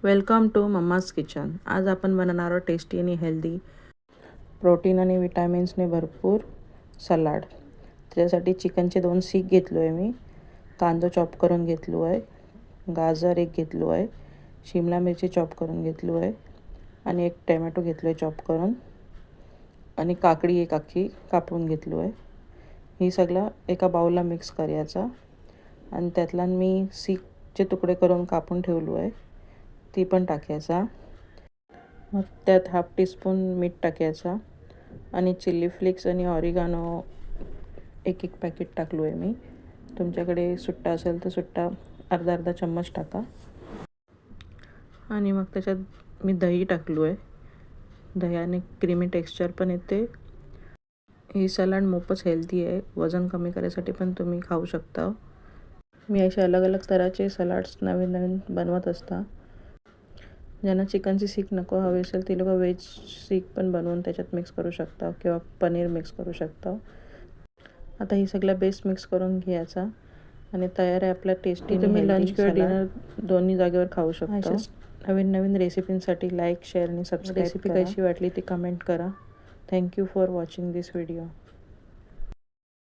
Welcome to mamma's kitchen. आज आपण बनवणार आहोत टेस्टी आणि हेल्दी प्रोटीन आणि विटॅमिन्सने भरपूर सलाड. त्याच्यासाठी चिकनचे 2 सीख घेतलो आहे मी, कांदा चॉप करून घेतलो आहे, गाजर एक घेतलो आहे, शिमला मिरची चॉप करून घेतलो आहे आणि एक टोमॅटो घेतलो आहे चॉप करून आणि काकडी एक अख्खी कापून घेतलो आहे. ही सगळं एका बाउलला मिक्स करायचा आणि त्यातला मी सीखचे तुकडे करून कापून ठेवलो आहे ती पण टाकायचा. मग त्यात हाफ टीस्पून मीठ टाकायचा आणि चिली फ्लेक्स आणि ऑरिगानो एक पॅकेट टाकलो आहे मी. तुमच्याकडे सुट्टा असेल तर सुट्टा अर्धा चम्मच टाका. आणि मग त्याच्यात मी दही टाकलो आहे. दह्याने क्रीमी टेक्स्चर पण येते. ही सलाड मोफच हेल्दी आहे. वजन कमी करायसाठी पण तुम्ही खाऊ शकता. मी असे अलग तऱ्हाचे सलाड्स नवीन बनवत असता. ज्यांना चिकनची सीख नको हवी असेल ती लोक व्हेज सीख पण बनवून त्याच्यात मिक्स करू शकता किंवा पनीर मिक्स करू शकता. आता ही सगळं बेस मिक्स करून घ्यायचा आणि तयार आहे आपला टेस्टी. तुम्ही लंच किंवा डिनर दोन्ही जागेवर खाऊ शकता. नवीन रेसिपींसाठी लाईक, शेअर आणि सबस्क्राईब. रेसिपी कशी वाटली ती कमेंट करा. Thank you for watching this video.